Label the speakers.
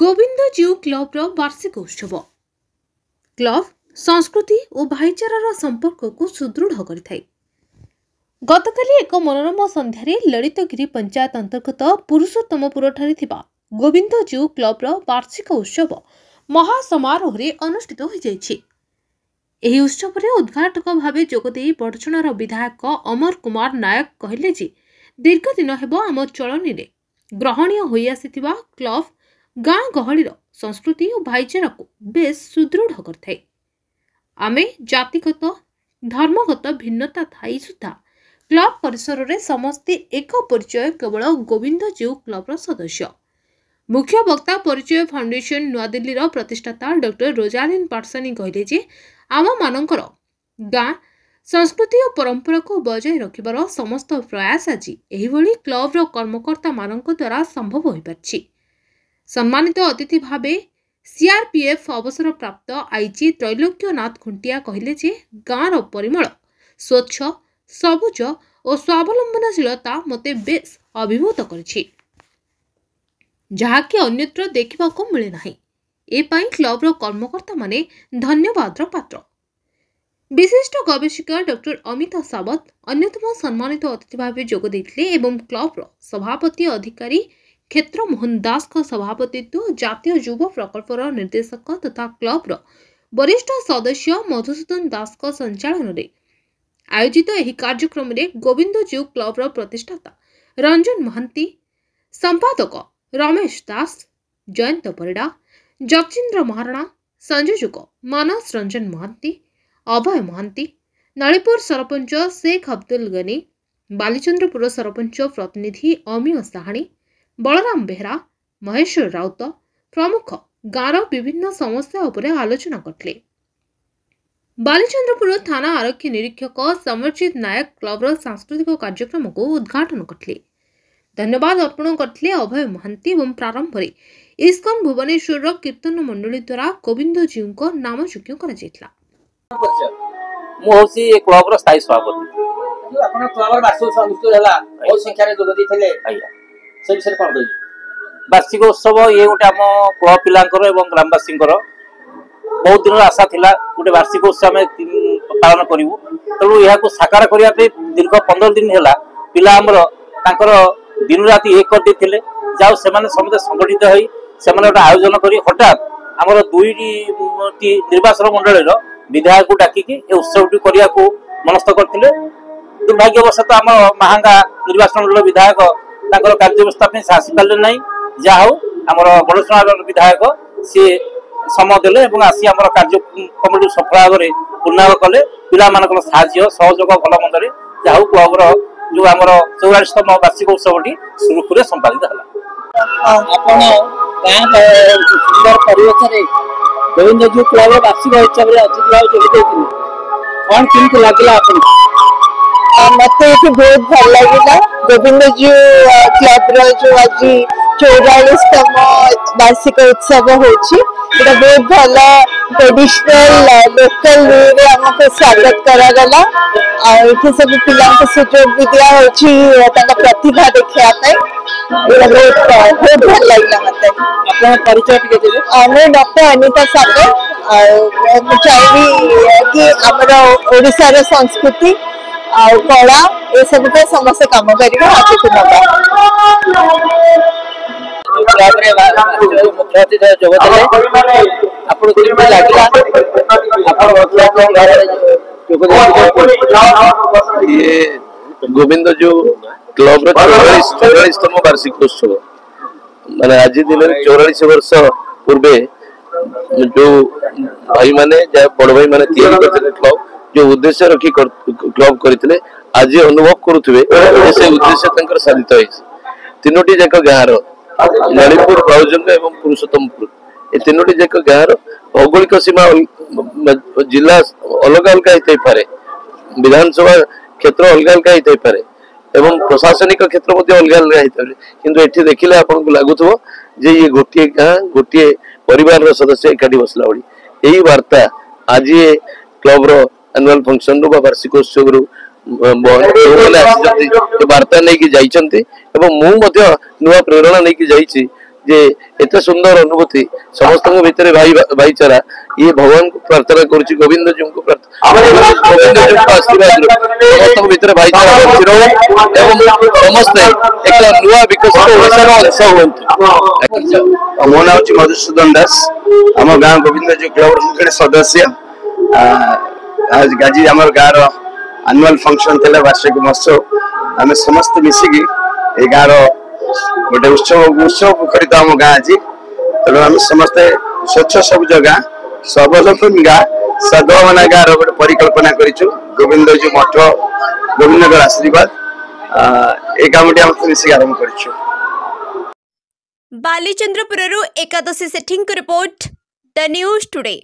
Speaker 1: गोविंदजीउ club वार्षिक उत्सव club संस्कृति और भाईचारार संपर्क को सुदृढ़ करिथाय। गतकाली एक मनोरम संध्यारे ललितगिरी पंचायत अंतर्गत पुरुषोत्तमपुर ठारे थिबा गोविंदजीउ क्लब वार्षिक उत्सव महासमारोह अनुष्ठित हो जायछि। एही उत्सव रे उद्घाटक भावे जोगदे बड़चणार विधायक अमर कुमार नायक कहले जे दीर्घ दिन हेबो आम चलनी रे ग्रहणीय होई आसिथिबा क्लब गाँ गहलीर संस्कृति और भाईचारा को बेस सुदृढ़ करथाय। आमे जातिगत धर्मगत भिन्नता थाई सुधा क्लब परिसर रे समस्ते एक परिचय केवल गोविंदजीउ क्लब सदस्य। मुख्य वक्ता परिचय फाउंडेशन नुआदिल्ली प्रतिष्ठाता डॉक्टर रोजालिन पाटसानी कहले जे आम मानकर गाँ संस्कृति और परंपरा को बजाय रखिबार समस्त प्रयास आज एहिभली क्लब रो कर्मकर्ता मानक द्वारा संभव होई पारछि। सम्मानित अतिथि भावे सीआरपीएफ अवसर प्राप्त आईजी त्रैलोक्यनाथ खुंटिया कहले जे गाँर परिमल स्वच्छ सबुज और स्वावलंबनशीलता मते बेस अभिभूत करछि, जहाँकि अन्यत्र देखा मिले नाही। ए पई क्लब रो कर्मकर्ता माने धन्यवाद पात्र। विशिष्ट गवेषिका डॉक्टर अमिता सावत अन्यतम सम्मानित अतिथि भावे जोग देथिले एवं क्लब रो सभापति अधिकारी क्षेत्र मोहन दास का सभापतित्व जातीय युव प्रकल्पर निर्देशक तथा क्लब वरिष्ठ सदस्य मधुसूदन दास का संचालन में आयोजित एही कार्यक्रम में गोविंदजीउ क्लब प्रतिष्ठाता रंजन महांती, संपादक रमेश दास, जयंत परिड़ा, जचिंद्र महाराणा, संयोजक मानस रंजन महांती, अभय महांती, नलीपुर सरपंच शेख अब्दुल गनी, बालीचंद्रपुर सरपंच प्रतिनिधि अमीय साहानी, बलराम बेहरा, महेश्वर राउत प्रमुख गाँव विभिन्न समस्या उपरे आलोचना करथिले। बालीचंद्रपुर थाना आरक्षी निरीक्षक समरजित नायक क्लब सांस्कृतिक कार्यक्रम को उद्घाटन करथिले। धन्यवाद अर्पण करथिले अभय महांती एवं प्रारंभ में इस्कन भुवनेश्वर कीर्तन मंडली द्वारा गोविंदजीउ को नामयोग्य करा जायथिला।
Speaker 2: मु होसी क्लब रो स्थायी सभापति।
Speaker 3: आपण क्लब वार्षिक अनुष्ठित होला बहुत संख्या रे जोग दैथिले
Speaker 2: आया
Speaker 3: से विषय कर दई।
Speaker 2: वार्षिक उत्सव ये गोटे आम क्लब पिलांकर एवं ग्रामवासी बहुत दिन आशा थिला गोटे वार्षिक उत्सव आम पालन करूँ। तेणु यह साकार करने दीर्घ 15 दिन है पिला आमर दिन राति एक करते जाओ से समस्त संगठित होई से गोटे आयोजन कर हठात आमर दुईटी निर्वाचन मंडल विधायक को डाकिकी उत्सव करने को मनस्थ करते। दुर्भाग्यवशत आम महांगा निर्वाचन मंडल विधायक कार्य व्यवस्था से आसी पारे ना। जहा आमर बड़चणार विधायक सी समय देले आसी आम कार्य कमिटी सफल भाव में पूर्णांग कले पिला साहाय्य सहयोग भल मंदे जहा क्लब जो आम 44तम वार्षिक उत्सवटी सुरुखुरे संपादित है।
Speaker 3: गोविंदजीउ क्लब वार्षिक उत्सव रे अतिथि भाव जोग दैथिले कोन किंतु लागला
Speaker 4: मत बहुत भल लगे। गोविंदजीउ क्लब जो आज 44तम वार्षिक उत्सव होची बहुत भल ट्रेडिशनल लोकल वे हमको स्वागत करागला। ये सब पिला सुजोग भी दिया प्रतिभा देखा बहुत भल लगे मत।
Speaker 3: परिचय
Speaker 4: डॉक्टर अनिता सागर चाहिए कि आमर ओडिशार संस्कृति कला ये सब समस्त कम कर
Speaker 5: गोविंदजीउ क्लब 44तम वार्षिक उत्सव माने आज दिन 44 वर्ष पूर्वे जो भाई माने बड़ भाई माने क्लब जो उद्देश्य रखी क्लब करते आज अनुभव करुवे से उद्देश्य साधित हो। तीनोटी जाक गाँव नलीपुर बाउजंग एवं पुरुषोत्तमपुर ये तीनोटी जाक गाँव भौगोलिक सीमा जिला अलग अलग होता पारे, विधानसभा क्षेत्र अलग अलग होता पारे एवं प्रशासनिक क्षेत्र अलग अलग होता पारे, किंतु एठी देखिले आपन को लागुथबो जे ये गोटे गाँ गोटे परिवार सदस्य एकाठी बसला बड़ी यही वार्ता आज क्लब एनुअल फंक्शन रू वार्षिक उत्सव रू वार्ता नहीं कि नुआ प्रेरणा नहीं कि जे एते सुंदर अनुभूति समस्त भितर भाईचारा ये भगवान को प्रार्थना करुच्ची गोविंद जी को गोविंद जी को आशीर्वाद समस्त भितर भाईचारा समस्ते एक नुआ विकसित ओडिशार अंश हुंतु।
Speaker 6: मो ना हूँ मधुसूदन दास आम गाँव गोविंद जी क्लब जड़े सदस्य आज गाजी आम गाँव आनुआल फंक्शन थे वार्षिक महोत्सव आम समस्त मिसिकी ये गाँव गोटे उत्सव मुखरित आम गाँ आज तेणु आम समस्ते स्वच्छ सबुज गाँ स्वावलंबी गाँ सद्भावना गाँव गोटे परिकल्पना करूँ गोविंद जी मठ गोविंद आशीर्वाद ये कामटी आम मिसिक आरंभ कर
Speaker 7: बालीचंद्रपुर एकादशी सेठी रिपोर्ट द न्यूज टुडे।